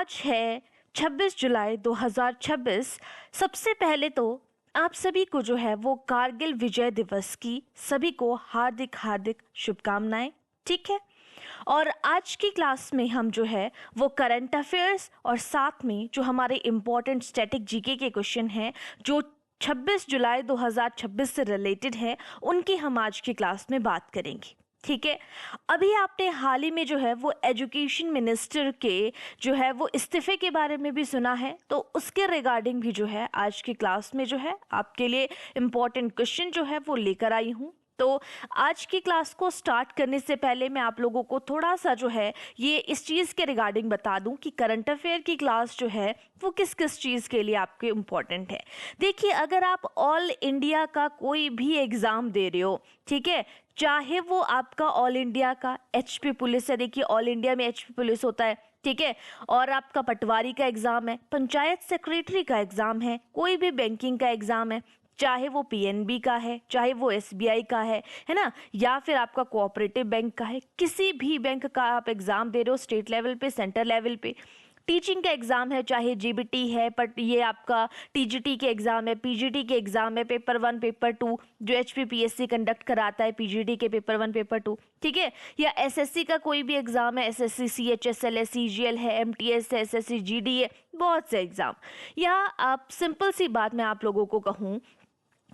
आज है 26 जुलाई 2026। सबसे पहले तो आप सभी को जो है वो कारगिल विजय दिवस की सभी को हार्दिक हार्दिक शुभकामनाएं। ठीक है, और आज की क्लास में हम जो है वो करंट अफेयर्स और साथ में जो हमारे इम्पोर्टेंट स्टैटिक जीके के क्वेश्चन हैं जो 26 जुलाई 2026 से रिलेटेड है, उनकी हम आज की क्लास में बात करेंगे। ठीक है, अभी आपने हाल ही में जो है वो एजुकेशन मिनिस्टर के जो है वो इस्तीफे के बारे में भी सुना है, तो उसके रिगार्डिंग भी जो है आज की क्लास में जो है आपके लिए इम्पॉर्टेंट क्वेश्चन जो है वो लेकर आई हूँ। तो आज की क्लास को स्टार्ट करने से पहले मैं आप लोगों को थोड़ा सा जो है ये इस चीज़ के रिगार्डिंग बता दूं कि करंट अफेयर की क्लास जो है वो किस किस चीज़ के लिए आपके इम्पॉर्टेंट है। देखिए, अगर आप ऑल इंडिया का कोई भी एग्ज़ाम दे रहे हो, ठीक है, चाहे वो आपका ऑल इंडिया का एचपी पुलिस है, देखिए ऑल इंडिया में एचपी पुलिस होता है, ठीक है, और आपका पटवारी का एग्ज़ाम है, पंचायत सेक्रेटरी का एग्ज़ाम है, कोई भी बैंकिंग का एग्ज़ाम है, चाहे वो पीएनबी का है, चाहे वो एसबीआई का है ना, या फिर आपका कोऑपरेटिव बैंक का है, किसी भी बैंक का आप एग्ज़ाम दे रहे हो स्टेट लेवल पे, सेंटर लेवल पे, टीचिंग का एग्ज़ाम है, चाहे जीबीटी है, बट ये आपका टीजीटी के एग्ज़ाम है, पीजीटी के एग्ज़ाम है, पेपर 1 पेपर 2 जो एचपीपीएससी कंडक्ट कराता है, पीजीटी के पेपर 1 पेपर 2, ठीक है, या एसएससी का कोई भी एग्ज़ाम है, एसएससी सीएचएसएल है, सीजीएल है, एमटीएस है, एसएससी जीडी है, बहुत से एग्ज़ाम। या आप सिंपल सी बात मैं आप लोगों को कहूँ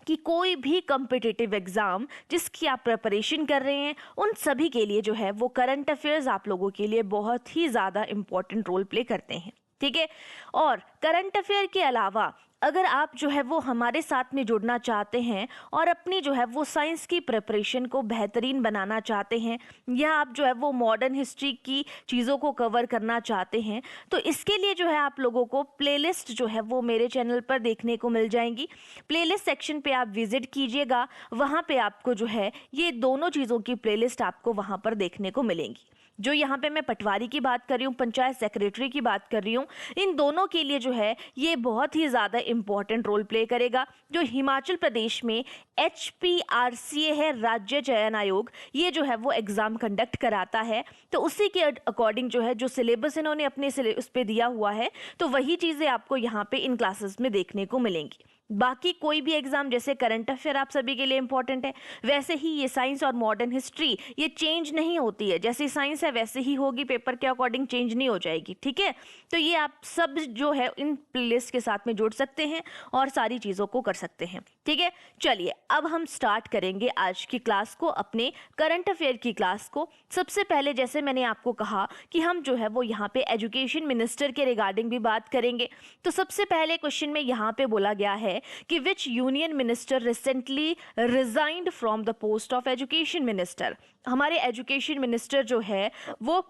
कि कोई भी कम्पिटिटिव एग्ज़ाम जिसकी आप प्रिपरेशन कर रहे हैं, उन सभी के लिए जो है वो करंट अफेयर्स आप लोगों के लिए बहुत ही ज़्यादा इम्पोर्टेंट रोल प्ले करते हैं। ठीक है, और करंट अफेयर के अलावा अगर आप जो है वो हमारे साथ में जुड़ना चाहते हैं और अपनी जो है वो साइंस की प्रिपरेशन को बेहतरीन बनाना चाहते हैं, या आप जो है वो मॉडर्न हिस्ट्री की चीज़ों को कवर करना चाहते हैं, तो इसके लिए जो है आप लोगों को प्लेलिस्ट जो है वो मेरे चैनल पर देखने को मिल जाएंगी। प्लेलिस्ट सेक्शन पे आप विजिट कीजिएगा, वहाँ पे आपको जो है ये दोनों चीज़ों की प्लेलिस्ट आपको वहाँ पर देखने को मिलेंगी। जो यहाँ पे मैं पटवारी की बात कर रही हूँ, पंचायत सेक्रेटरी की बात कर रही हूँ, इन दोनों के लिए जो है ये बहुत ही ज़्यादा इम्पॉर्टेंट रोल प्ले करेगा। जो हिमाचल प्रदेश में HPRCA है, राज्य चयन आयोग, ये जो है वो एग्ज़ाम कंडक्ट कराता है, तो उसी के अकॉर्डिंग जो है जो सिलेबस इन्होंने अपने सिलेबस पे दिया हुआ है, तो वही चीज़ें आपको यहाँ पे इन क्लासेस में देखने को मिलेंगी। बाकी कोई भी एग्जाम जैसे करंट अफेयर आप सभी के लिए इंपॉर्टेंट है, वैसे ही ये साइंस और मॉडर्न हिस्ट्री ये चेंज नहीं होती है, जैसी साइंस है वैसे ही होगी, पेपर के अकॉर्डिंग चेंज नहीं हो जाएगी। ठीक है, तो ये आप सब जो है इन प्लेलिस्ट के साथ में जोड़ सकते हैं और सारी चीज़ों को कर सकते हैं। ठीक है, चलिए अब हम स्टार्ट करेंगे आज की क्लास को, अपने करंट अफेयर की क्लास को। सबसे पहले जैसे मैंने आपको कहा कि हम जो है वो यहाँ पे एजुकेशन मिनिस्टर के रिगार्डिंग भी बात करेंगे, तो सबसे पहले क्वेश्चन में यहाँ पे बोला गया है कि which union minister recently resigned from the post of education minister. हमारे एजुकेशन मिनिस्टर जो है वो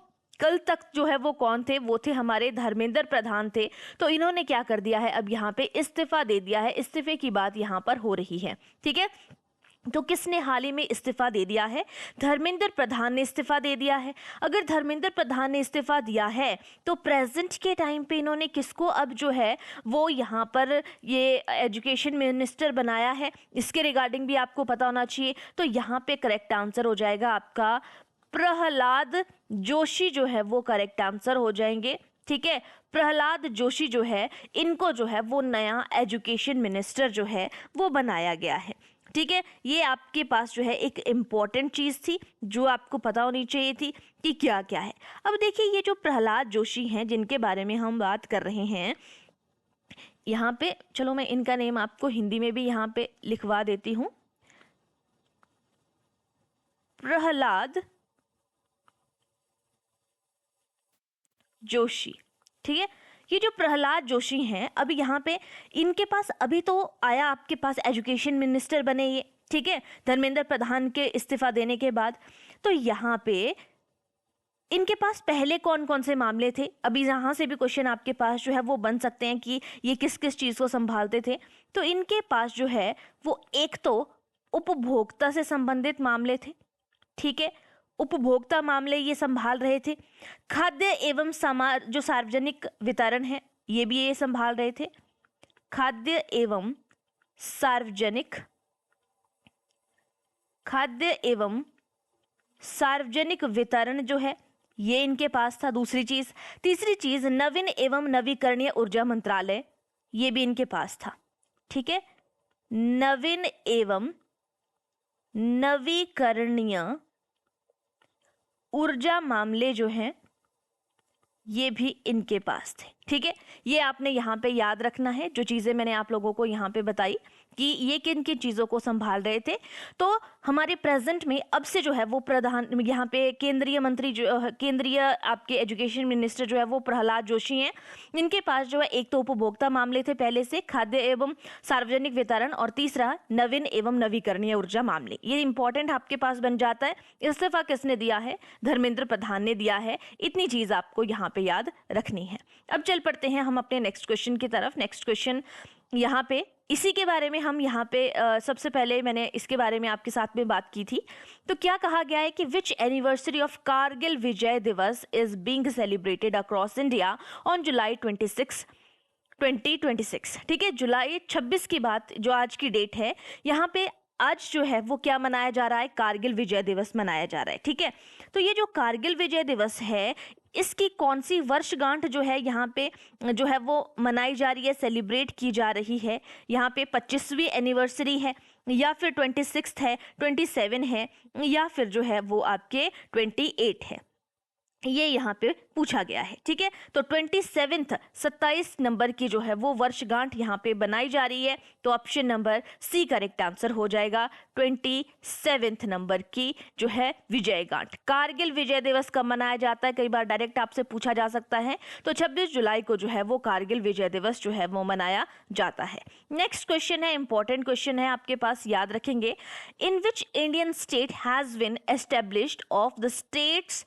कल तक जो है वो कौन थे, वो थे हमारे धर्मेंद्र प्रधान थे। तो इन्होंने क्या कर दिया है, अब यहाँ पे इस्तीफा दे दिया है, इस्तीफे की बात यहाँ पर हो रही है। ठीक है, तो किसने हाल ही में इस्तीफा दे दिया है, धर्मेंद्र प्रधान ने इस्तीफा दे दिया है। अगर धर्मेंद्र प्रधान ने इस्तीफा दिया है तो प्रेजेंट के टाइम पे इन्होंने किसको अब जो है वो यहाँ पर ये एजुकेशन मिनिस्टर बनाया है, इसके रिगार्डिंग भी आपको पता होना चाहिए। तो यहाँ पे करेक्ट आंसर हो जाएगा आपका प्रहलाद जोशी, जो है वो करेक्ट आंसर हो जाएंगे। ठीक है, प्रहलाद जोशी जो है इनको जो है वो नया एजुकेशन मिनिस्टर जो है वो बनाया गया है। ठीक है, ये आपके पास जो है एक इम्पॉर्टेंट चीज़ थी जो आपको पता होनी चाहिए थी कि क्या क्या है। अब देखिए, ये जो प्रहलाद जोशी हैं जिनके बारे में हम बात कर रहे हैं, यहाँ पे चलो मैं इनका नेम आपको हिंदी में भी यहाँ पे लिखवा देती हूँ, प्रहलाद जोशी। ठीक है, ये जो प्रहलाद जोशी हैं, अभी यहाँ पे इनके पास अभी तो आया आपके पास एजुकेशन मिनिस्टर बने ये, ठीक है, धर्मेंद्र प्रधान के इस्तीफा देने के बाद। तो यहाँ पे इनके पास पहले कौन कौन से मामले थे, अभी यहाँ से भी क्वेश्चन आपके पास जो है वो बन सकते हैं कि ये किस किस चीज़ को संभालते थे। तो इनके पास जो है वो एक तो उपभोक्ता से संबंधित मामले थे, ठीक है, उपभोक्ता मामले ये संभाल रहे थे। खाद्य एवं जो सार्वजनिक वितरण है ये भी ये संभाल रहे थे। खाद्य एवं सार्वजनिक वितरण जो है ये इनके पास था दूसरी चीज। तीसरी चीज नवीन एवं नवीकरणीय ऊर्जा मंत्रालय, ये भी इनके पास था। ठीक है, नवीन एवं नवीकरणीय ऊर्जा मामले जो हैं ये भी इनके पास थे। ठीक है, ये आपने यहाँ पे याद रखना है, जो चीज़ें मैंने आप लोगों को यहाँ पे बताई कि ये किन किन चीज़ों को संभाल रहे थे। तो हमारे प्रेजेंट में अब से जो है वो प्रधान यहाँ पे केंद्रीय मंत्री जो केंद्रीय आपके एजुकेशन मिनिस्टर जो है वो प्रहलाद जोशी हैं। इनके पास जो है एक तो उपभोक्ता मामले थे पहले से, खाद्य एवं सार्वजनिक वितरण, और तीसरा नवीन एवं नवीकरणीय ऊर्जा मामले। ये इंपॉर्टेंट आपके पास बन जाता है। इस्तीफा किसने दिया है? धर्मेंद्र प्रधान ने दिया है। इतनी चीज़ आपको यहाँ पे याद रखनी है। अब चल पड़ते हैं हम अपने नेक्स्ट क्वेश्चन की तरफ। नेक्स्ट क्वेश्चन यहाँ पे इसी के बारे में हम यहाँ पे सबसे पहले मैंने इसके बारे में आपके साथ में बात की थी। तो क्या कहा गया है कि विच एनिवर्सरी ऑफ कारगिल विजय दिवस is being celebrated across India on July 26, 2026। ठीक है, जुलाई 26 की बात जो आज की डेट है, यहाँ पे आज जो है वो क्या मनाया जा रहा है? कारगिल विजय दिवस मनाया जा रहा है। ठीक है, तो ये जो कारगिल विजय दिवस है इसकी कौन सी वर्षगांठ जो है यहाँ पे जो है वो मनाई जा रही है, सेलिब्रेट की जा रही है? यहाँ पे 25वीं एनिवर्सरी है, या फिर 26 है, 27 है, या फिर जो है वो आपके 28 है, ये यहाँ पे पूछा गया है। ठीक है, तो 27 नंबर की जो है वो वर्षगांठ यहाँ पे बनाई जा रही है। तो option number C correct answer हो जाएगा। 27 नंबर की जो है विजय गांठ। कारगिल विजय दिवस कब मनाया जाता है? कई बार डायरेक्ट आपसे पूछा जा सकता है। तो 26 जुलाई को जो है वो कारगिल विजय दिवस जो है वो मनाया जाता है। नेक्स्ट क्वेश्चन है, इंपॉर्टेंट क्वेश्चन है आपके पास, याद रखेंगे। In which Indian state has been established of the states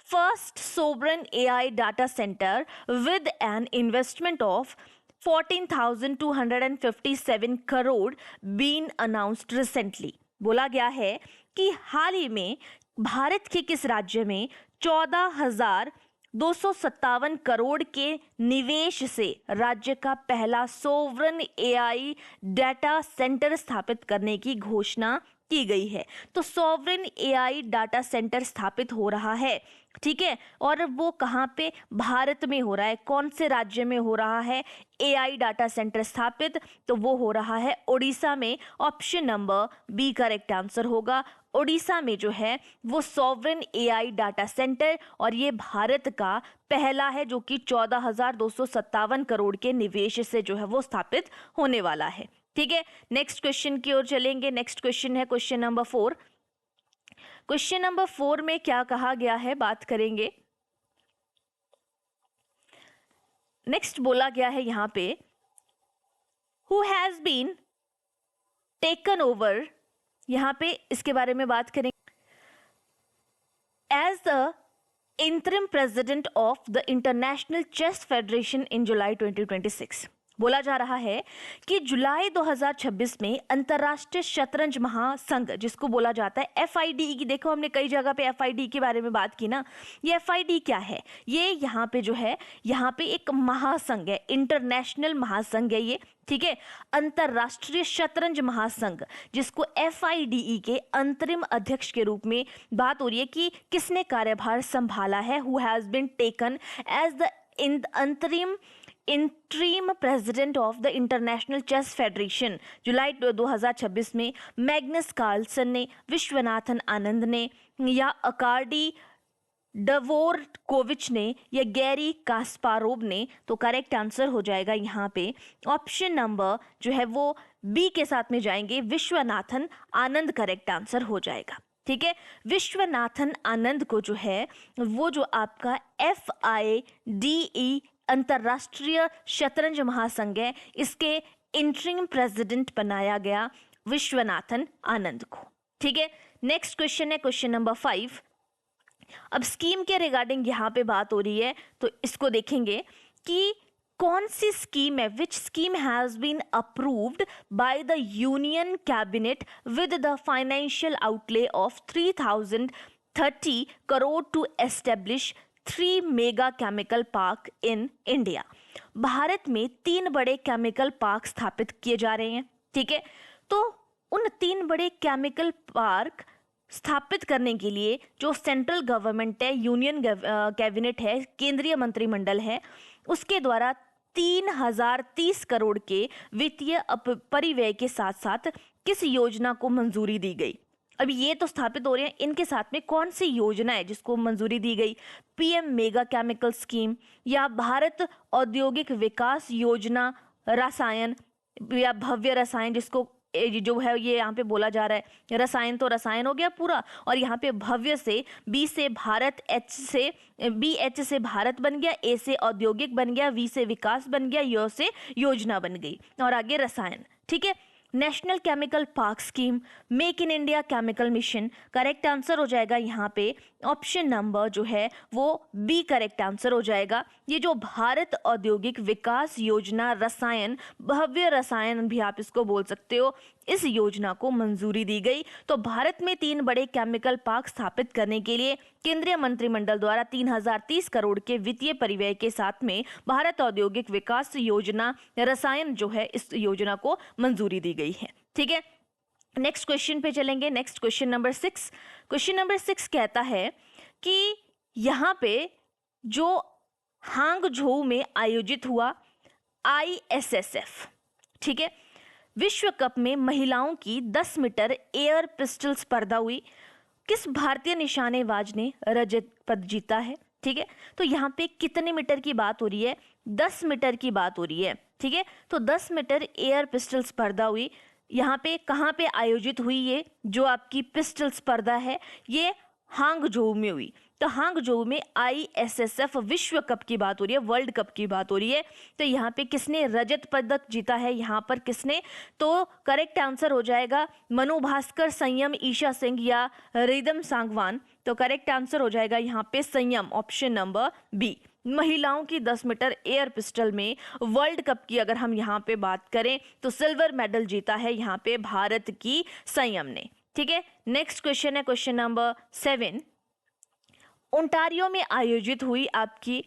first sovereign AI data center with an investment of 14,257 crore been announced recently। बोला गया है कि हाल ही में भारत के किस राज्य में 14,257 करोड़ के निवेश से राज्य का पहला सोवरन एआई डाटा सेंटर स्थापित करने की घोषणा की गई है? तो सोवरेन एआई डाटा सेंटर स्थापित हो रहा है। ठीक है, और वो कहाँ पे? भारत में हो रहा है। कौन से राज्य में हो रहा है एआई डाटा सेंटर स्थापित? तो वो हो रहा है ओडिशा में। Option number B correct answer होगा। ओडिशा में जो है वो सोवरेन एआई डाटा सेंटर, और ये भारत का पहला है जो कि 14,257 करोड़ के निवेश से जो है वो स्थापित होने वाला है। ठीक है, नेक्स्ट क्वेश्चन की ओर चलेंगे। नेक्स्ट क्वेश्चन है क्वेश्चन नंबर 4। क्वेश्चन नंबर 4 में क्या कहा गया है बात करेंगे। नेक्स्ट बोला गया है यहाँ पे, who has been taken over, यहाँ पे इसके बारे में बात करेंगे, as the interim president of the international chess federation in July 2026। बोला जा रहा है कि जुलाई 2026 में अंतर्राष्ट्रीय शतरंज महासंघ, जिसको बोला जाता है एफआईडी की, देखो हमने कई जगह पे एफआईडी के बारे में बात की ना। ये एफआईडी क्या है? ये यहाँ पे जो है यहाँ पे एक महासंघ है, इंटरनेशनल महासंघ है ये। ठीक है, अंतर्राष्ट्रीय शतरंज महासंघ, जिसको एफआईडीई के अंतरिम अध्यक्ष के रूप में बात हो रही है कि किसने कार्यभार संभाला है। Who has been taken as the interim president of the international chess federation जुलाई 2026 में मैग्नस कार्लसन ने, विश्वनाथन आनंद ने, या अकार्डी डवोरकोविच ने, या गैरी कास्पारोव ने। तो करेक्ट आंसर हो जाएगा यहाँ पे ऑप्शन नंबर जो है वो बी के साथ में जाएंगे, विश्वनाथन आनंद करेक्ट आंसर हो जाएगा। ठीक है, विश्वनाथन आनंद को जो है वो जो आपका FIDE अंतर्राष्ट्रीय शतरंज महासंघ है, इसके इंटरिम प्रेसिडेंट बनाया गया विश्वनाथन आनंद को। ठीक है, नेक्स्ट क्वेश्चन है क्वेश्चन नंबर 5। अब स्कीम के रिगार्डिंग यहाँ पे बात हो रही है, तो इसको देखेंगे कि कौन सी स्कीम है, which scheme has been approved by the union cabinet with the financial outlay of 3,030 crore to establish 3 mega chemical park in India. भारत में 3 बड़े केमिकल पार्क स्थापित किए जा रहे हैं। ठीक है, तो उन 3 बड़े केमिकल पार्क स्थापित करने के लिए जो सेंट्रल गवर्नमेंट है, यूनियन कैबिनेट है, केंद्रीय मंत्रिमंडल है, उसके द्वारा 3030 करोड़ के वित्तीय परिव्यय के साथ साथ किस योजना को मंजूरी दी गई? अभी ये तो स्थापित हो रहे हैं, इनके साथ में कौन सी योजना है जिसको मंजूरी दी गई? पीएम मेगा केमिकल स्कीम, या भारत औद्योगिक विकास योजना रसायन, या भव्य रसायन, जिसको जो है ये यहाँ पे बोला जा रहा है, रसायन तो रसायन हो गया पूरा, और यहाँ पे भव्य से बी से भारत, एच से भारत बन गया, ए से औद्योगिक बन गया, वी से विकास बन गया, यो से योजना बन गई, और आगे रसायन। ठीक है, national chemical park scheme, make in India chemical mission. Correct answer हो जाएगा यहाँ पे ऑप्शन नंबर जो है वो बी करेक्ट आंसर हो जाएगा। ये जो भारत औद्योगिक विकास योजना रसायन, भव्य रसायन भी आप इसको बोल सकते हो, इस योजना को मंजूरी दी गई। तो भारत में 3 बड़े केमिकल पार्क स्थापित करने के लिए केंद्रीय मंत्रिमंडल द्वारा 3030 करोड़ के वित्तीय परिव्यय के साथ में भारत औद्योगिक विकास योजना रसायन जो है, इस योजना को मंजूरी दी गई है। ठीक है, नेक्स्ट क्वेश्चन पे चलेंगे। Next question number 6। Question number 6 कहता है कि यहाँ पे जो हांगझोउ में आयोजित हुआ ISSF, ठीक है, विश्व कप में महिलाओं की 10 मीटर एयर पिस्टल स्पर्धा हुई, किस भारतीय निशानेबाज ने रजत पदक जीता है? ठीक है, तो यहाँ पे कितने मीटर की बात हो रही है? 10 मीटर की बात हो रही है। ठीक है, तो 10 मीटर एयर पिस्टल स्पर्धा हुई, यहाँ पे कहाँ पे आयोजित हुई? ये जो आपकी पिस्टल स्पर्धा है ये हांगझोउ में हुई। तो हांगझोउ में ISSF विश्व कप की बात हो रही है, वर्ल्ड कप की बात हो रही है। तो यहाँ पे किसने रजत पदक जीता है? यहाँ पर किसने? तो करेक्ट आंसर हो जाएगा मनु भास्कर, संयम, ईशा सिंह या रिदम सांगवान। तो करेक्ट आंसर हो जाएगा यहाँ पे संयम, ऑप्शन नंबर बी। महिलाओं की 10 मीटर एयर पिस्टल में वर्ल्ड कप की अगर हम यहाँ पे बात करें तो सिल्वर मेडल जीता है यहाँ पे भारत की संयम ने। ठीक है, नेक्स्ट क्वेश्चन है क्वेश्चन नंबर 7। ओंटारियो में आयोजित हुई आपकी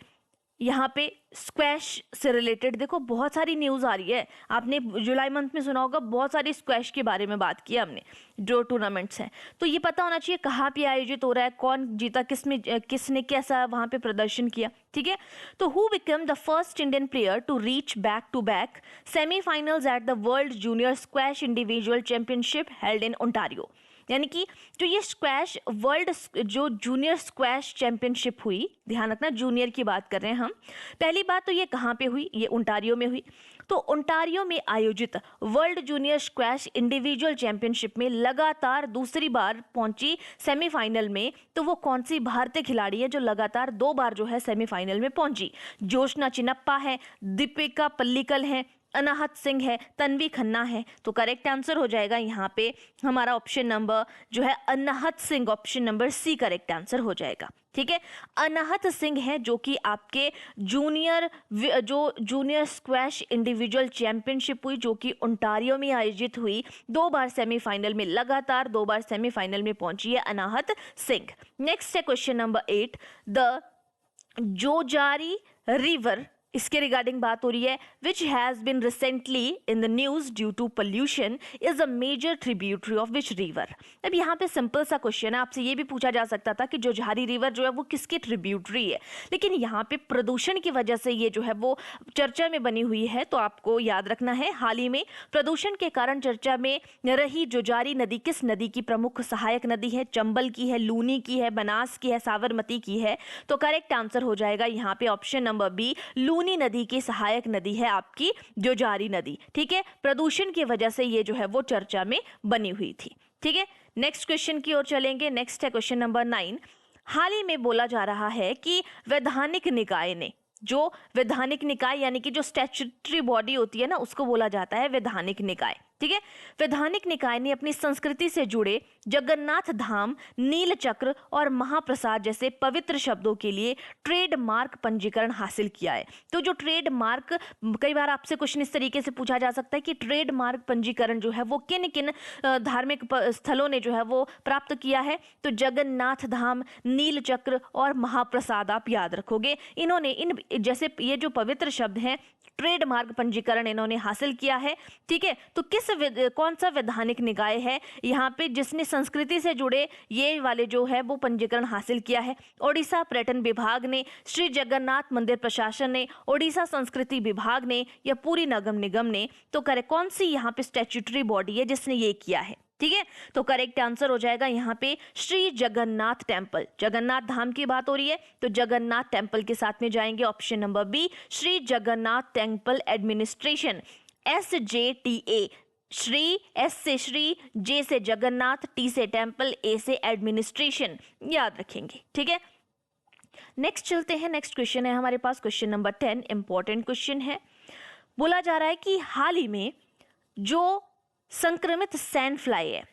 यहाँ पे स्क्वैश से रिलेटेड, देखो बहुत सारी न्यूज़ आ रही है, आपने जुलाई मंथ में सुना होगा, बहुत सारी स्क्वैश के बारे में बात की हमने, जो टूर्नामेंट्स हैं। तो ये पता होना चाहिए कहाँ पे आयोजित हो रहा है, कौन जीता, किसने कैसा वहाँ पे प्रदर्शन किया। ठीक है, तो who become the first Indian player to reach back to back semifinals at the world junior squash individual championship held in Ontario? यानी कि जो ये स्क्वैश वर्ल्ड जो जूनियर स्क्वैश चैंपियनशिप हुई, ध्यान रखना जूनियर की बात कर रहे हैं हम। पहली बात तो ये कहाँ पे हुई? ये ओंटारियो में हुई। तो ओंटारियो में आयोजित world junior squash individual championship में लगातार दूसरी बार पहुंची सेमीफाइनल में। तो वो कौन सी भारतीय खिलाड़ी है जो लगातार 2 बार जो है सेमीफाइनल में पहुंची? जोशना चिन्नप्पा है, दीपिका पल्लिकल है, अनाहत सिंह है, तन्वी खन्ना है। तो करेक्ट आंसर हो जाएगा यहाँ पे हमारा ऑप्शन नंबर जो है Anahat Singh, option number C correct answer हो जाएगा। ठीक है, अनाहत सिंह है जो कि आपके जूनियर स्क्वैश इंडिविजुअल चैंपियनशिप हुई, जो कि ओंटारियो में आयोजित हुई, 2 बार सेमीफाइनल में, लगातार 2 बार सेमीफाइनल में पहुंची है अनाहत सिंह। नेक्स्ट है question number 8। The Jojari river, इसके रिगार्डिंग बात हो रही है, which has been recently in the news due to pollution is a major tributary of which river? अब यहाँ पे सिंपल सा क्वेश्चन है, आपसे ये भी पूछा जा सकता था कि जोजारी रिवर जो है वो किसकी ट्रिब्यूटरी है, लेकिन यहाँ पे प्रदूषण की वजह से ये जो है वो चर्चा में बनी हुई है। तो आपको याद रखना है, हाल ही में प्रदूषण के कारण चर्चा में रही जोजारी नदी किस नदी की प्रमुख सहायक नदी है? चंबल की है, लूनी की है, बनास की है, साबरमती की है? तो करेक्ट आंसर हो जाएगा यहाँ पे ऑप्शन नंबर बी, लूनी नदी की सहायक नदी है आपकी जोजारी नदी। ठीक है, प्रदूषण की वजह से ये जो है वो चर्चा में बनी हुई थी। ठीक है, नेक्स्ट क्वेश्चन की ओर चलेंगे। नेक्स्ट है क्वेश्चन नंबर 9। हाल ही में बोला जा रहा है कि वैधानिक निकाय ने, जो वैधानिक निकाय यानी कि जो स्टैट्यूटरी बॉडी होती है ना, उसको बोला जाता है वैधानिक निकाय। ठीक है, वैधानिक निकाय ने अपनी संस्कृति से जुड़े जगन्नाथ धाम, नीलचक्र और महाप्रसाद जैसे पवित्र शब्दों के लिए ट्रेडमार्क पंजीकरण हासिल किया है। तो जो ट्रेडमार्क, कई बार आपसे क्वेश्चन इस तरीके से पूछा जा सकता है कि ट्रेडमार्क पंजीकरण जो है वो किन किन धार्मिक स्थलों ने जो है वो प्राप्त किया है? तो जगन्नाथ धाम, नीलचक्र और महाप्रसाद आप याद रखोगे। इन्होंने इन जैसे ये जो पवित्र शब्द हैं, ट्रेडमार्क पंजीकरण इन्होंने हासिल किया है। ठीक है, तो किस कौन सा वैधानिक निकाय है यहाँ पे जिसने संस्कृति से जुड़े ये वाले जो है वो पंजीकरण हासिल किया है? ओडिशा पर्यटन विभाग ने, श्री जगन्नाथ मंदिर प्रशासन ने, ओडिशा संस्कृति विभाग ने, या पूरी नगर निगम ने? तो करेक्ट कौन सी यहाँ पे स्टैट्यूटरी बॉडी है जिसने ये किया है? ठीक है, तो करेक्ट आंसर हो जाएगा यहाँ पे श्री जगन्नाथ टेम्पल। जगन्नाथ धाम की बात हो रही है तो जगन्नाथ टेम्पल के साथ में जाएंगे option number B, Shri Jagannath temple administration, SJTA। Shri, S से श्री, जे से जगन्नाथ, टी से टेम्पल, ए से एडमिनिस्ट्रेशन, याद रखेंगे। ठीक है, नेक्स्ट चलते हैं। नेक्स्ट क्वेश्चन है हमारे पास क्वेश्चन नंबर 10, इंपॉर्टेंट क्वेश्चन है। बोला जा रहा है कि हाल ही में जो संक्रमित सैंड फ्लाई है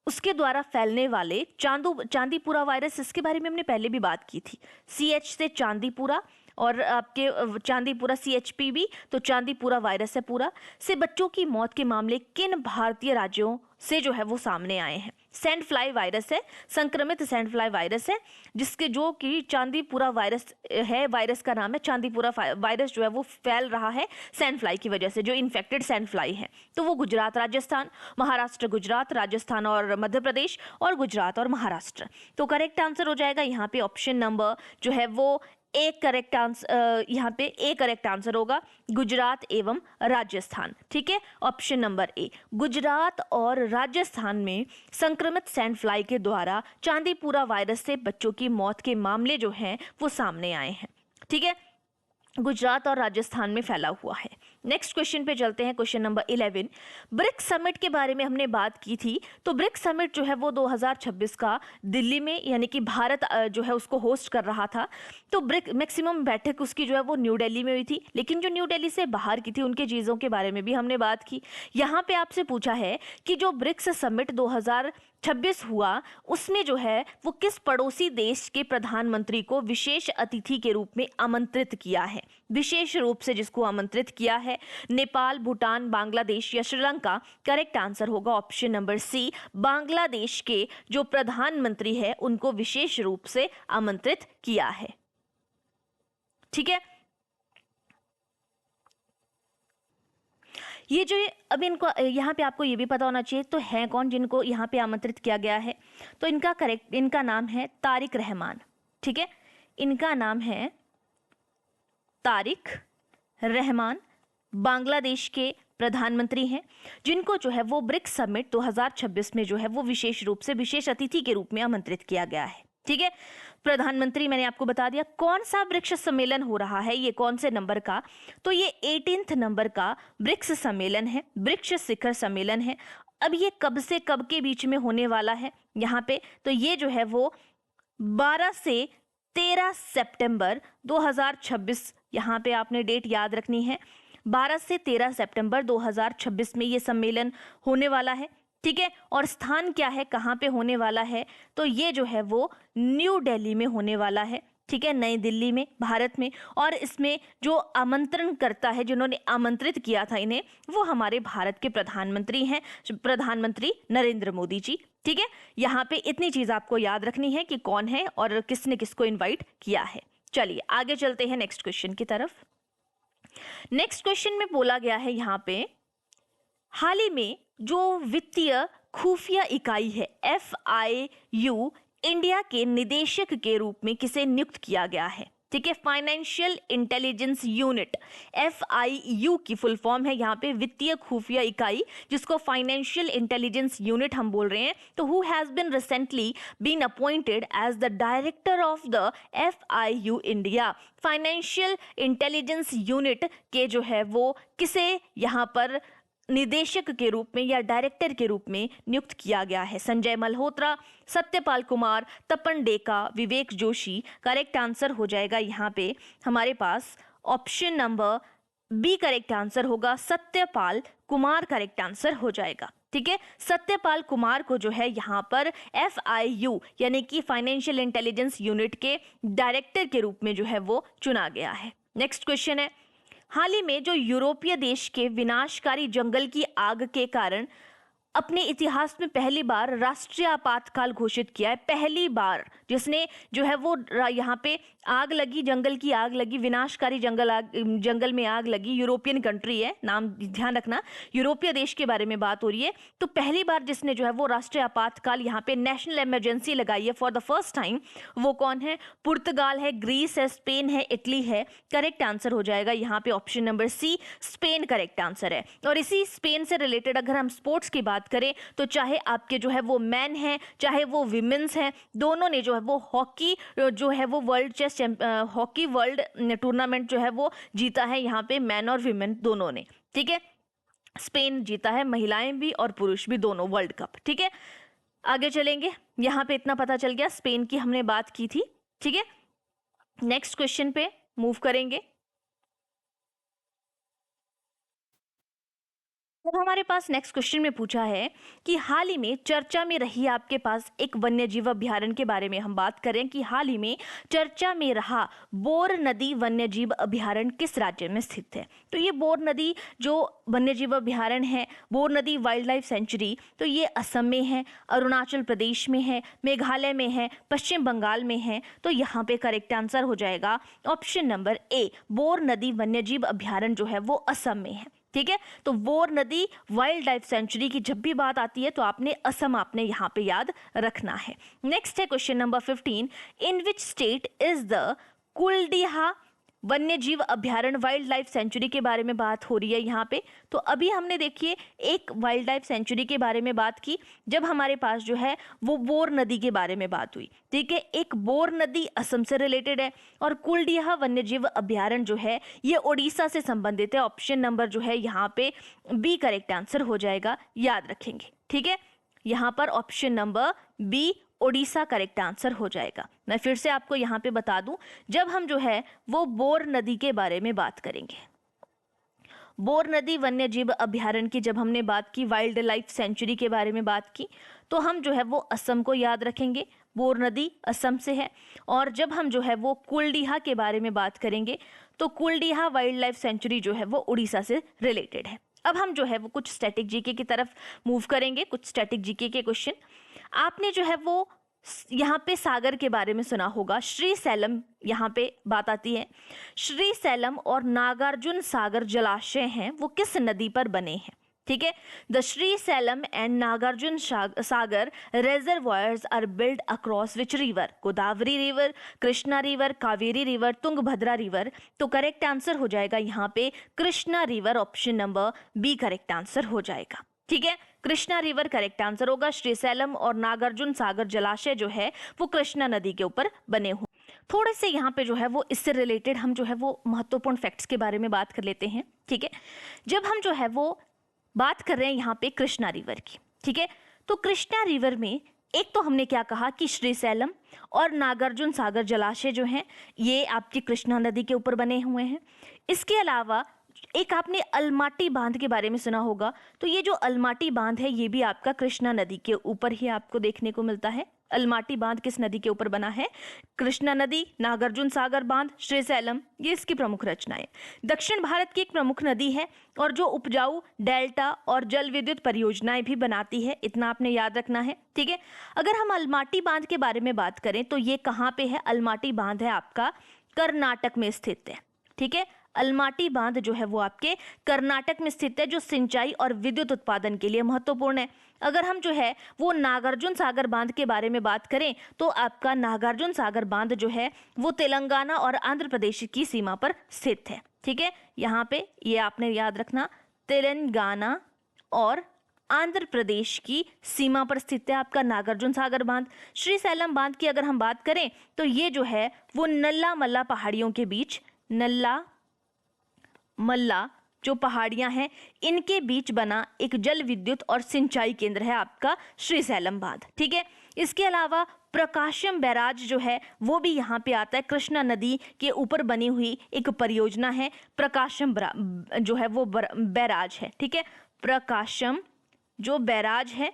उसके द्वारा फैलने वाले चांदीपुरा वायरस, इसके बारे में हमने पहले भी बात की थी। CH से चांदीपुरा और आपके चांदीपुरा CHPV, तो चांदीपुरा वायरस है पूरा, से बच्चों की मौत के मामले किन भारतीय राज्यों से जो है वो सामने आए हैं? सैंड फ्लाई वायरस है, संक्रमित सैंड फ्लाई वायरस है, जिसके जो कि चांदीपुरा वायरस है, वायरस का नाम है चांदीपुरा वायरस, जो है वो फैल रहा है सैंड फ्लाई की वजह से, जो इन्फेक्टेड सैंड फ्लाई है। तो वो गुजरात, राजस्थान, महाराष्ट्र, गुजरात, राजस्थान और मध्य प्रदेश, और गुजरात और महाराष्ट्र। तो करेक्ट आंसर हो जाएगा यहाँ पे ऑप्शन नंबर जो है वो एक करेक्ट आंसर, यहाँ पे ए करेक्ट आंसर होगा, गुजरात एवं राजस्थान। ठीक है, ऑप्शन नंबर ए, गुजरात और राजस्थान में संक्रमित सैंड फ्लाई के द्वारा चांदीपुरा वायरस से बच्चों की मौत के मामले जो हैं वो सामने आए हैं। ठीक है, गुजरात और राजस्थान में फैला हुआ है। नेक्स्ट क्वेश्चन पे चलते हैं, क्वेश्चन नंबर 11। ब्रिक्स समिट के बारे में हमने बात की थी, तो ब्रिक्स समिट जो है वो 2026 का दिल्ली में, यानी कि भारत जो है उसको होस्ट कर रहा था। तो ब्रिक मैक्सिमम बैठक उसकी जो है वो न्यू दिल्ली में हुई थी, लेकिन जो न्यू दिल्ली से बाहर की थी उनके चीज़ों के बारे में भी हमने बात की। यहाँ पे आपसे पूछा है कि जो ब्रिक्स समिट 2026 हुआ उसमें जो है वो किस पड़ोसी देश के प्रधानमंत्री को विशेष अतिथि के रूप में आमंत्रित किया है? विशेष रूप से जिसको आमंत्रित किया है, नेपाल, भूटान, बांग्लादेश या श्रीलंका? करेक्ट आंसर होगा ऑप्शन नंबर सी, बांग्लादेश के जो प्रधानमंत्री है उनको विशेष रूप से आमंत्रित किया है। ठीक है, ये जो अब इनको यहाँ पे आपको ये भी पता होना चाहिए, तो हैं कौन जिनको यहाँ पे आमंत्रित किया गया है? तो इनका नाम है तारिक रहमान। ठीक है, इनका नाम है तारिक रहमान, बांग्लादेश के प्रधानमंत्री हैं, जिनको जो है वो ब्रिक्स समिट 2026 में जो है वो विशेष रूप से विशेष अतिथि के रूप में आमंत्रित किया गया है। ठीक है, प्रधानमंत्री मैंने आपको बता दिया। कौन सा ब्रिक्स सम्मेलन हो रहा है, ये कौन से नंबर का? तो ये 18th नंबर का ब्रिक्स सम्मेलन है, ब्रिक्स शिखर सम्मेलन है। अब ये कब से कब के बीच में होने वाला है यहाँ पे? तो ये जो है वो 12 से 13 सितंबर 2026, यहाँ पे आपने डेट याद रखनी है, 12 से 13 सितंबर 2026 में ये सम्मेलन होने वाला है। ठीक है, और स्थान क्या है, कहाँ पे होने वाला है? तो ये जो है वो न्यू दिल्ली में होने वाला है। ठीक है, नई दिल्ली में, भारत में। और इसमें जो आमंत्रण करता है, जिन्होंने आमंत्रित किया था इन्हें, वो हमारे भारत के प्रधानमंत्री हैं, प्रधानमंत्री नरेंद्र मोदी जी। ठीक है, यहाँ पे इतनी चीज आपको याद रखनी है कि कौन है और किसने किसको इन्वाइट किया है। चलिए आगे चलते हैं नेक्स्ट क्वेश्चन की तरफ। नेक्स्ट क्वेश्चन में बोला गया है यहाँ पे, हाल ही में जो वित्तीय खुफिया इकाई है FIU, इंडिया के निदेशक के रूप में किसे नियुक्त किया गया है? ठीक है, फाइनेंशियल इंटेलिजेंस यूनिट, FIU की फुल फॉर्म है यहाँ पे वित्तीय खुफिया इकाई, जिसको फाइनेंशियल इंटेलिजेंस यूनिट हम बोल रहे हैं। तो who has been recently been appointed as the director of the FIU India? Financial intelligence unit के जो है वो किसे यहाँ पर निदेशक के रूप में या डायरेक्टर के रूप में नियुक्त किया गया है? संजय मल्होत्रा, सत्यपाल कुमार, तपन डेका, विवेक जोशी? करेक्ट आंसर हो जाएगा यहाँ पे हमारे पास option number B correct answer होगा, सत्यपाल कुमार करेक्ट आंसर हो जाएगा। ठीक है, सत्यपाल कुमार को जो है यहाँ पर FIU यानी कि फाइनेंशियल इंटेलिजेंस यूनिट के डायरेक्टर के रूप में जो है वो चुना गया है। नेक्स्ट क्वेश्चन है, हाल ही में जो यूरोपीय देश के विनाशकारी जंगल की आग के कारण अपने इतिहास में पहली बार राष्ट्रीय आपातकाल घोषित किया है, पहली बार जिसने जो है वो यहाँ पे आग लगी, जंगल की आग लगी, विनाशकारी जंगल में आग लगी, यूरोपियन कंट्री है, नाम ध्यान रखना, यूरोपीय देश के बारे में बात हो रही है। तो पहली बार जिसने जो है वो राष्ट्रीय आपातकाल यहाँ पे नेशनल इमरजेंसी लगाई है फॉर द फर्स्ट टाइम, वो कौन है? पुर्तगाल है, ग्रीस है, स्पेन है, इटली है। करेक्ट आंसर हो जाएगा यहाँ पे option number C, Spain correct answer है। और इसी स्पेन से रिलेटेड अगर हम स्पोर्ट्स की बात करें तो चाहे आपके जो है वो मैन है, चाहे वो विमेंस हैं, दोनों ने जो है वो हॉकी जो है वो world chess hockey world tournament जो है वो जीता है यहाँ पे, मैन और विमेन दोनों ने। ठीक है, स्पेन जीता है, महिलाएं भी और पुरुष भी दोनों, वर्ल्ड कप। ठीक है, आगे चलेंगे, यहाँ पे इतना पता चल गया, स्पेन की हमने बात की थी। ठीक है, नेक्स्ट क्वेश्चन पे मूव करेंगे। अब हमारे पास नेक्स्ट क्वेश्चन में पूछा है कि हाल ही में चर्चा में रही आपके पास एक वन्यजीव अभ्यारण्य के बारे में हम बात करें कि हाल ही में चर्चा में रहा बोर नदी वन्यजीव अभ्यारण्य किस राज्य में स्थित है? तो ये बोर नदी जो वन्यजीव अभ्यारण्य है, बोर नदी वाइल्ड लाइफ सेंचुरी, तो ये असम में है, अरुणाचल प्रदेश में है, मेघालय में है, पश्चिम बंगाल में है। तो यहाँ पे करेक्ट आंसर हो जाएगा ऑप्शन नंबर ए, बोर नदी वन्यजीव अभ्यारण्य जो है वो असम में है। ठीक है, तो बोर नदी वाइल्ड लाइफ सेंचुरी की जब भी बात आती है तो आपने असम आपने यहाँ पे याद रखना है। नेक्स्ट है question number 15, in which state is the Kuldiha वन्यजीव अभ्यारण्य वाइल्ड लाइफ सेंचुरी के बारे में बात हो रही है यहाँ पे। तो अभी हमने देखिए एक वाइल्ड लाइफ सेंचुरी के बारे में बात की जब हमारे पास जो है वो बोर नदी के बारे में बात हुई। ठीक है, एक बोर नदी असम से रिलेटेड है और कुलडीहा वन्यजीव अभ्यारण्य जो है ये ओडिशा से संबंधित है। ऑप्शन नंबर जो है यहाँ पे बी करेक्ट आंसर हो जाएगा, याद रखेंगे। ठीक है, यहाँ पर option number B Odisha correct answer हो जाएगा। मैं फिर से आपको यहाँ पे बता दूं, जब हम जो है वो बोर नदी के बारे में बात करेंगे, बोर नदी वन्यजीव अभ्यारण्य की जब हमने बात की, वाइल्ड लाइफ सेंचुरी के बारे में बात की, तो हम जो है वो असम को याद रखेंगे, बोर नदी असम से है। और जब हम जो है वो कुलडीहा के बारे में बात करेंगे तो कुलडीहा वाइल्ड लाइफ सेंचुरी जो है वो उड़ीसा से रिलेटेड है। अब हम जो है वो कुछ स्टैटिक जीके की तरफ मूव करेंगे, कुछ स्टैटिक जीके के क्वेश्चन। आपने जो है वो यहाँ पे सागर के बारे में सुना होगा, श्री सैलम यहाँ पे बात आती है। श्री सैलम और नागार्जुन सागर जलाशय हैं वो किस नदी पर बने हैं? ठीक है, the Srisailam and Nagarjuna Sagar reservoirs are built across which river? Godavari river, Krishna river, Kaveri river, Tungabhadra river. तो करेक्ट आंसर हो जाएगा यहाँ पे Krishna river, option number B correct answer हो जाएगा। ठीक है, कृष्णा रिवर करेक्ट आंसर होगा। श्रीशैलम और नागार्जुन सागर जलाशय जो है वो कृष्णा नदी के ऊपर बने हुए। थोड़े से यहाँ पे जो है वो इससे रिलेटेड हम जो है वो महत्वपूर्ण फैक्ट्स के बारे में बात कर लेते हैं। ठीक है, जब हम जो है वो बात कर रहे हैं यहाँ पे कृष्णा रिवर की, ठीक है, तो कृष्णा रिवर में एक तो हमने क्या कहा कि श्रीशैलम और नागार्जुन सागर जलाशय जो हैं ये आपकी कृष्णा नदी के ऊपर बने हुए हैं। इसके अलावा एक आपने अलमाटी बांध के बारे में सुना होगा, तो ये जो अलमाटी बांध है ये भी आपका कृष्णा नदी के ऊपर ही आपको देखने को मिलता है। अलमाटी बांध किस नदी के ऊपर बना है? कृष्णा नदी, नागार्जुन सागर बांध, श्रीशैलम, ये इसकी प्रमुख रचनाएं। दक्षिण भारत की एक प्रमुख नदी है और जो उपजाऊ डेल्टा और जल विद्युत परियोजनाएं भी बनाती है, इतना आपने याद रखना है। ठीक है, अगर हम अलमाटी बांध के बारे में बात करें तो ये कहाँ पे है? अलमाटी बांध है आपका कर्नाटक में स्थित है। ठीक है, अलमाटी बांध जो है वो आपके कर्नाटक में स्थित है, जो सिंचाई और विद्युत उत्पादन के लिए महत्वपूर्ण है। अगर हम जो है वो नागार्जुन सागर बांध के बारे में बात करें तो आपका नागार्जुन सागर बांध जो है वो तेलंगाना और आंध्र प्रदेश की सीमा पर स्थित है। ठीक है, यहाँ पे ये आपने याद रखना, तेलंगाना और आंध्र प्रदेश की सीमा पर स्थित है आपका नागार्जुन सागर बांध। श्रीशैलम बांध की अगर हम बात करें तो ये जो है वो नल्ला मल्ला पहाड़ियों के बीच, नल्ला मल्ला जो पहाड़ियां हैं इनके बीच बना एक जल विद्युत और सिंचाई केंद्र है आपका श्रीशैलम बांध। ठीक है, इसके अलावा प्रकाशम बैराज जो है वो भी यहाँ पे आता है, कृष्णा नदी के ऊपर बनी हुई एक परियोजना है। प्रकाशम जो है वो बैराज है। ठीक है, प्रकाशम जो बैराज है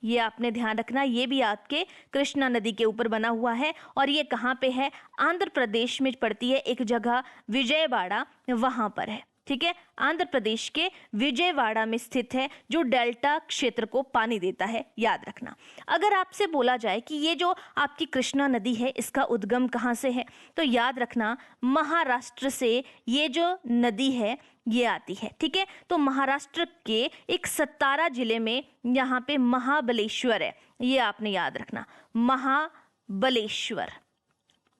ये आपने ध्यान रखना, ये भी आपके कृष्णा नदी के ऊपर बना हुआ है और ये कहाँ पे है? आंध्र प्रदेश में पड़ती है एक जगह, विजयवाड़ा, वहाँ पर है। ठीक है, आंध्र प्रदेश के विजयवाड़ा में स्थित है, जो डेल्टा क्षेत्र को पानी देता है, याद रखना। अगर आपसे बोला जाए कि ये जो आपकी कृष्णा नदी है इसका उद्गम कहाँ से है, तो याद रखना महाराष्ट्र से ये जो नदी है ये आती है। ठीक है, तो महाराष्ट्र के एक सतारा जिले में यहाँ पे महाबलेश्वर है, ये आपने याद रखना। महाबलेश्वर,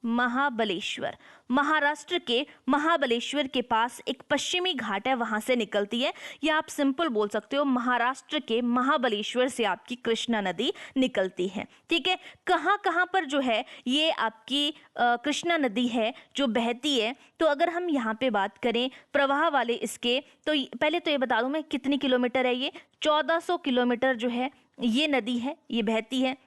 महाबलेश्वर महाराष्ट्र के महाबलेश्वर के पास एक पश्चिमी घाट है, वहां से निकलती है, या आप सिंपल बोल सकते हो महाराष्ट्र के महाबलेश्वर से आपकी कृष्णा नदी निकलती है। ठीक है, कहाँ कहाँ पर जो है ये आपकी कृष्णा नदी है जो बहती है, तो अगर हम यहाँ पे बात करें प्रवाह वाले इसके, तो पहले तो ये बता दूं मैं कितनी किलोमीटर है, ये 1400 किलोमीटर जो है ये नदी है, ये बहती है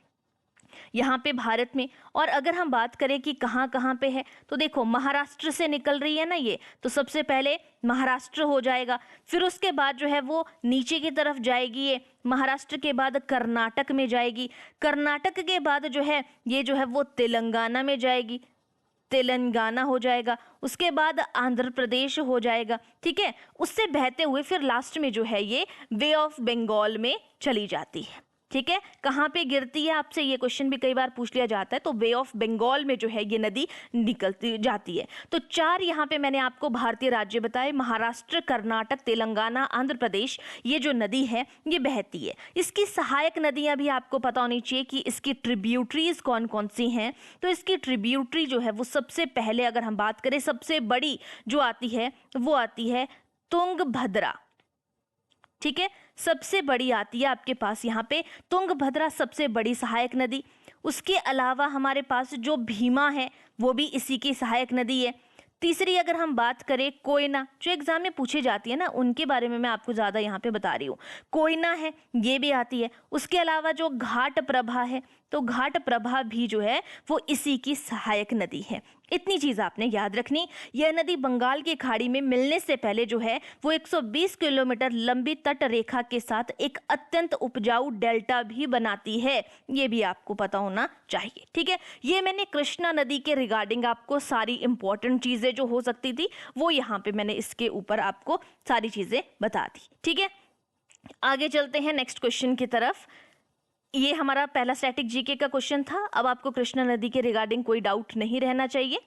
यहाँ पे भारत में। और अगर हम बात करें कि कहाँ कहाँ पे है, तो देखो महाराष्ट्र से निकल रही है ना ये, तो सबसे पहले महाराष्ट्र हो जाएगा, फिर उसके बाद जो है वो नीचे की तरफ जाएगी, ये महाराष्ट्र के बाद कर्नाटक में जाएगी, कर्नाटक के बाद जो है ये जो है वो तेलंगाना में जाएगी, तेलंगाना हो जाएगा, उसके बाद आंध्र प्रदेश हो जाएगा। ठीक है, उससे बहते हुए फिर लास्ट में जो है ये वे ऑफ बंगाल में चली जाती है। ठीक है, कहाँ पे गिरती है, आपसे ये क्वेश्चन भी कई बार पूछ लिया जाता है, तो वे ऑफ बंगाल में जो है ये नदी निकलती जाती है। तो 4 यहाँ पे मैंने आपको भारतीय राज्य बताए, महाराष्ट्र, कर्नाटक, तेलंगाना, आंध्र प्रदेश, ये जो नदी है ये बहती है। इसकी सहायक नदियाँ भी आपको पता होनी चाहिए कि इसकी ट्रिब्यूटरीज कौन कौन सी हैं। तो इसकी ट्रिब्यूटरी जो है वो सबसे पहले अगर हम बात करें, सबसे बड़ी जो आती है वो आती है तुंगभद्रा। ठीक है, सबसे बड़ी आती है आपके पास यहाँ पे तुंगभद्रा, सबसे बड़ी सहायक नदी। उसके अलावा हमारे पास जो भीमा है वो भी इसी की सहायक नदी है। तीसरी अगर हम बात करें कोयना, जो एग्जाम में पूछी जाती है ना, उनके बारे में मैं आपको ज़्यादा यहाँ पे बता रही हूँ, कोयना है ये भी आती है। उसके अलावा जो घाट प्रभा है, तो घाट प्रभा भी जो है वो इसी की सहायक नदी है। इतनी चीज़ आपने याद रखनी। यह नदी बंगाल की खाड़ी में मिलने से पहले जो है वो 120 किलोमीटर लंबी तट रेखा के साथ एक अत्यंत उपजाऊ डेल्टा भी बनाती है, ये भी आपको पता होना चाहिए। ठीक है, ये मैंने कृष्णा नदी के रिगार्डिंग आपको सारी इंपॉर्टेंट चीज़ें जो हो सकती थी वो यहाँ पे मैंने इसके ऊपर आपको सारी चीज़ें बता दी। ठीक है, आगे चलते हैं नेक्स्ट क्वेश्चन की तरफ। ये हमारा पहला स्टैटिक जीके का क्वेश्चन था। अब आपको कृष्णा नदी के रिगार्डिंग कोई डाउट नहीं रहना चाहिए।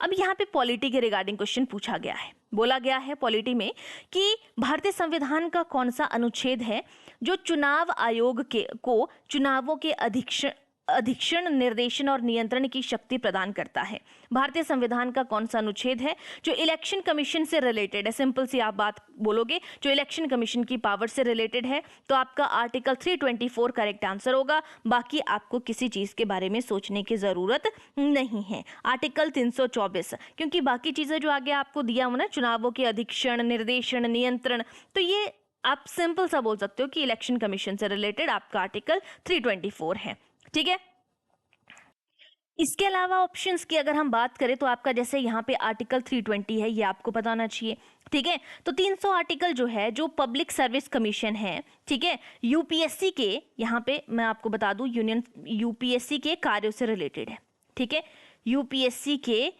अब यहाँ पे पॉलिटी के रिगार्डिंग क्वेश्चन पूछा गया है। बोला गया है पॉलिटी में कि भारतीय संविधान का कौन सा अनुच्छेद है जो चुनाव आयोग को चुनावों के अधीक्षण, निर्देशन और नियंत्रण की शक्ति प्रदान करता है। भारतीय संविधान का कौन सा अनुच्छेद है जो इलेक्शन कमीशन से रिलेटेड है। सिंपल सी आप बात बोलोगे, जो इलेक्शन कमीशन की पावर से रिलेटेड है, तो आपका आर्टिकल 324 करेक्ट आंसर होगा। बाकी आपको किसी चीज़ के बारे में सोचने की ज़रूरत नहीं है। आर्टिकल 324, क्योंकि बाकी चीज़ें जो आगे आपको दिया हो ना, चुनावों के अधीक्षण, निर्देशन, नियंत्रण, तो ये आप सिंपल सा बोल सकते हो कि इलेक्शन कमीशन से रिलेटेड आपका आर्टिकल 324 है। ठीक है, इसके अलावा ऑप्शंस की अगर हम बात करें तो आपका जैसे यहाँ पे आर्टिकल 320 है, ये आपको पता होना चाहिए। ठीक है, तो 300 आर्टिकल जो है जो पब्लिक सर्विस कमीशन है, ठीक है, यूपीएससी के, यहाँ पे मैं आपको बता दूं यूनियन यूपीएससी के कार्यों से रिलेटेड है। ठीक है, यूपीएससी के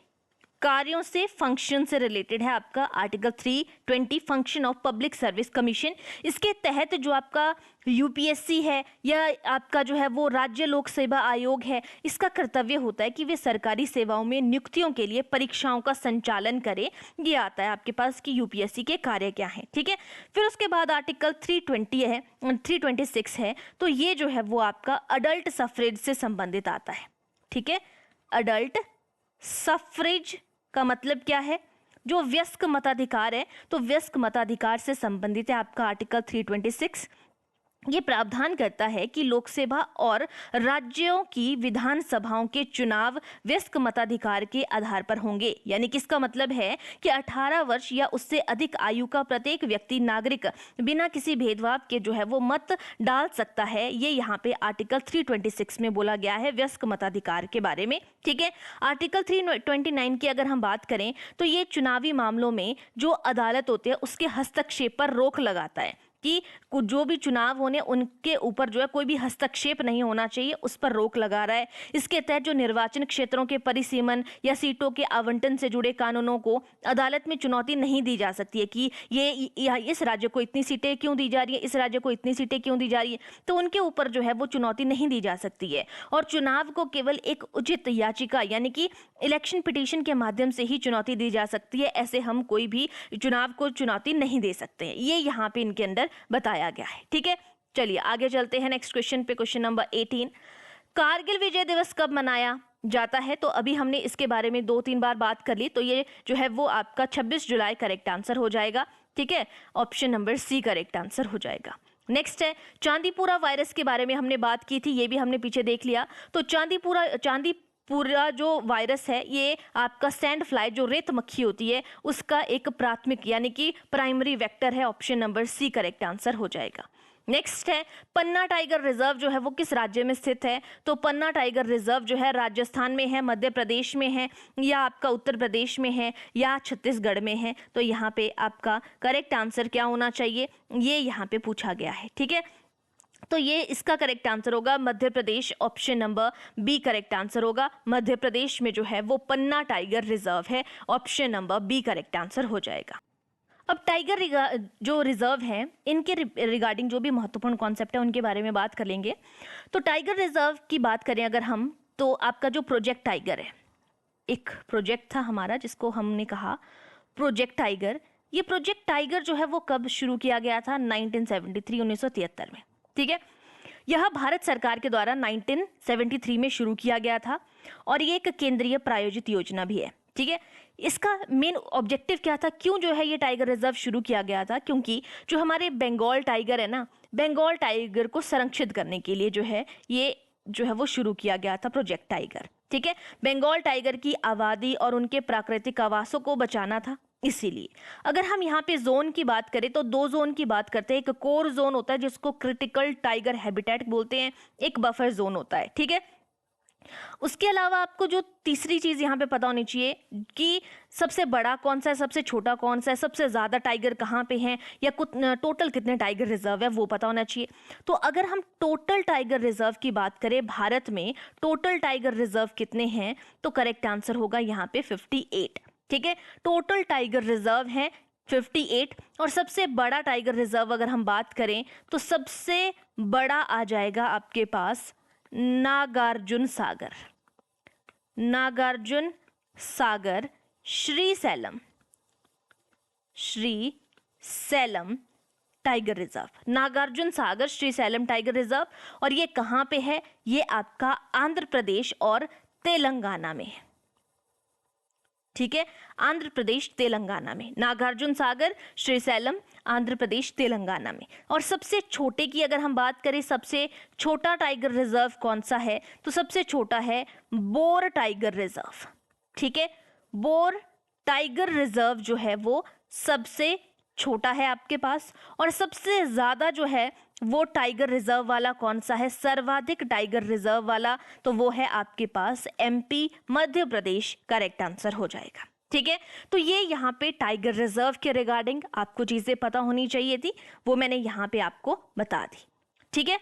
कार्यों से, फंक्शन से रिलेटेड है आपका article 320 function of public service commission. इसके तहत जो आपका यूपीएससी है या आपका जो है वो राज्य लोक सेवा आयोग है, इसका कर्तव्य होता है कि वे सरकारी सेवाओं में नियुक्तियों के लिए परीक्षाओं का संचालन करे। ये आता है आपके पास कि यूपीएससी के कार्य क्या हैं। ठीक है, फिर उसके बाद आर्टिकल 326 है, तो ये जो है वो आपका अडल्ट सफरेज से संबंधित आता है। ठीक है, अडल्ट सफरेज का मतलब क्या है, जो वयस्क मताधिकार है, तो वयस्क मताधिकार से संबंधित है आपका आर्टिकल 326। ये प्रावधान करता है कि लोकसभा और राज्यों की विधानसभाओं के चुनाव वयस्क मताधिकार के आधार पर होंगे। यानी कि इसका मतलब है कि 18 वर्ष या उससे अधिक आयु का प्रत्येक व्यक्ति, नागरिक बिना किसी भेदभाव के जो है वो मत डाल सकता है। ये यहाँ पे आर्टिकल 326 में बोला गया है वयस्क मताधिकार के बारे में। ठीक है, आर्टिकल 329 की अगर हम बात करें तो ये चुनावी मामलों में जो अदालत होते हैं उसके हस्तक्षेप पर रोक लगाता है। कि जो भी चुनाव होने उनके ऊपर जो है कोई भी हस्तक्षेप नहीं होना चाहिए, उस पर रोक लगा रहा है। इसके तहत जो निर्वाचन क्षेत्रों के परिसीमन या सीटों के आवंटन से जुड़े कानूनों को अदालत में चुनौती नहीं दी जा सकती है कि ये इस राज्य को इतनी सीटें क्यों दी जा रही है, इस राज्य को इतनी सीटें क्यों दी जा रही है, तो उनके ऊपर जो है वो चुनौती नहीं दी जा सकती है। और चुनाव को केवल एक उचित याचिका यानी कि इलेक्शन पिटीशन के माध्यम से ही चुनौती दी जा सकती है। ऐसे हम कोई भी चुनाव को चुनौती नहीं दे सकते हैं, ये यहाँ पे इनके अंदर बताया गया है। ठीक है, चलिए आगे चलते हैं नेक्स्ट क्वेश्चन पे। क्वेश्चन नंबर 18, कारगिल विजय दिवस कब मनाया जाता है? तो अभी हमने इसके बारे में 2-3 बार बात कर ली, तो ये जो है वो आपका 26 जुलाई करेक्ट आंसर हो जाएगा। ठीक है, option number C correct answer हो जाएगा। नेक्स्ट है चांदीपुरा वायरस के बारे में हमने बात की थी, ये भी हमने पीछे देख लिया। तो चांदीपुरा जो वायरस है ये आपका सैंड फ्लाई जो रेत मक्खी होती है उसका एक प्राथमिक यानी कि प्राइमरी वेक्टर है। Option number C correct answer हो जाएगा। नेक्स्ट है पन्ना टाइगर रिजर्व जो है वो किस राज्य में स्थित है? तो पन्ना टाइगर रिजर्व जो है राजस्थान में है, मध्य प्रदेश में है, या आपका उत्तर प्रदेश में है, या छत्तीसगढ़ में है। तो यहाँ पे आपका करेक्ट आंसर क्या होना चाहिए, ये यहाँ पे पूछा गया है। ठीक है, तो ये इसका करेक्ट आंसर होगा Madhya Pradesh. Option number B correct answer होगा। मध्य प्रदेश में जो है वो पन्ना टाइगर रिजर्व है। Option number B correct answer हो जाएगा। अब टाइगर जो रिजर्व है इनके रिगार्डिंग जो भी महत्वपूर्ण कॉन्सेप्ट है उनके बारे में बात कर लेंगे। तो टाइगर रिजर्व की बात करें अगर हम, तो आपका जो प्रोजेक्ट टाइगर है, एक प्रोजेक्ट था हमारा जिसको हमने कहा प्रोजेक्ट टाइगर। ये प्रोजेक्ट टाइगर जो है वो कब शुरू किया गया था? 1973 में। ठीक है, यह भारत सरकार के द्वारा 1973 में शुरू किया गया था और ये एक केंद्रीय प्रायोजित योजना भी है। ठीक है, इसका मेन ऑब्जेक्टिव क्या था, क्यों जो है ये टाइगर रिजर्व शुरू किया गया था? क्योंकि जो हमारे बंगाल टाइगर है ना, बंगाल टाइगर को संरक्षित करने के लिए जो है ये जो है वो शुरू किया गया था प्रोजेक्ट टाइगर। ठीक है, बंगाल टाइगर की आबादी और उनके प्राकृतिक आवासों को बचाना था, इसीलिए। अगर हम यहाँ पे जोन की बात करें तो 2 जोन की बात करते हैं। एक कोर जोन होता है जिसको क्रिटिकल टाइगर हैबिटेट बोलते हैं, एक बफर जोन होता है। ठीक है, उसके अलावा आपको जो तीसरी चीज यहाँ पे पता होनी चाहिए कि सबसे बड़ा कौन सा है, सबसे छोटा कौन सा है, सबसे ज्यादा टाइगर कहाँ पे हैं, या टोटल कितने टाइगर रिजर्व है वो पता होना चाहिए। तो अगर हम टोटल टाइगर रिजर्व की बात करें, भारत में टोटल टाइगर रिजर्व कितने हैं, तो करेक्ट आंसर होगा यहाँ पे 58। ठीक है, टोटल टाइगर रिजर्व है 58। और सबसे बड़ा टाइगर रिजर्व अगर हम बात करें तो सबसे बड़ा आ जाएगा आपके पास Nagarjuna Sagar. Nagarjuna Sagar Srisailam tiger reserve, Nagarjuna Sagar Srisailam tiger reserve. और ये कहाँ पे है? ये आपका आंध्र प्रदेश और तेलंगाना में है। ठीक है, आंध्र प्रदेश तेलंगाना में नागार्जुन सागर श्रीशैलम, आंध्र प्रदेश तेलंगाना में। और सबसे छोटे की अगर हम बात करें, सबसे छोटा टाइगर रिजर्व कौन सा है, तो सबसे छोटा है बोर टाइगर रिजर्व। ठीक है, बोर टाइगर रिजर्व जो है वो सबसे छोटा है आपके पास। और सबसे ज्यादा जो है वो टाइगर रिजर्व वाला कौन सा है, सर्वाधिक टाइगर रिजर्व वाला, तो वो है आपके पास MP, Madhya Pradesh. Correct answer हो जाएगा। ठीक है, तो ये यहाँ पे टाइगर रिजर्व के रिगार्डिंग आपको चीजें पता होनी चाहिए थी, वो मैंने यहाँ पे आपको बता दी। ठीक है,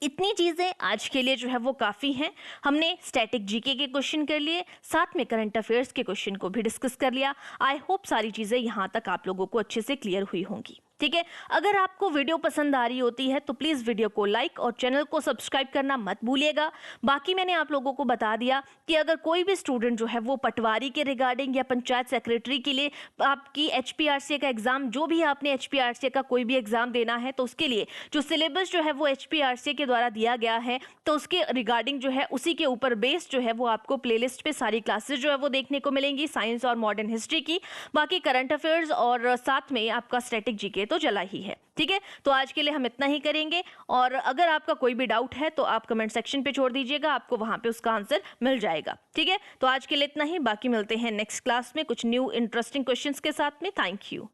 इतनी चीजें आज के लिए जो है वो काफी हैं। हमने स्टैटिक जीके के क्वेश्चन कर लिए, साथ में करंट अफेयर्स के क्वेश्चन को भी डिस्कस कर लिया। आई होप सारी चीजें यहाँ तक आप लोगों को अच्छे से क्लियर हुई होंगी। ठीक है, अगर आपको वीडियो पसंद आ रही होती है तो प्लीज वीडियो को लाइक और चैनल को सब्सक्राइब करना मत भूलिएगा। बाकी मैंने आप लोगों को बता दिया कि अगर कोई भी स्टूडेंट जो है वो पटवारी के रिगार्डिंग या पंचायत सेक्रेटरी के लिए आपकी HPRCA का एग्जाम, जो भी आपने HPRCA का कोई भी एग्जाम देना है, तो उसके लिए जो सिलेबस जो है वो HPRCA के द्वारा दिया गया है, तो उसके रिगार्डिंग जो है उसी के ऊपर बेस्ड जो है वो आपको प्लेलिस्ट पे सारी क्लासेस जो है वो देखने को मिलेंगी, साइंस और मॉडर्न हिस्ट्री की। बाकी करंट अफेयर्स और साथ में आपका स्टैटिक जीके तो चला ही है। ठीक है, तो आज के लिए हम इतना ही करेंगे। और अगर आपका कोई भी डाउट है तो आप कमेंट सेक्शन पे छोड़ दीजिएगा, आपको वहां पे उसका आंसर मिल जाएगा। ठीक है, तो आज के लिए इतना ही। बाकी मिलते हैं नेक्स्ट क्लास में कुछ न्यू इंटरेस्टिंग क्वेश्चंस के साथ में। Thank you.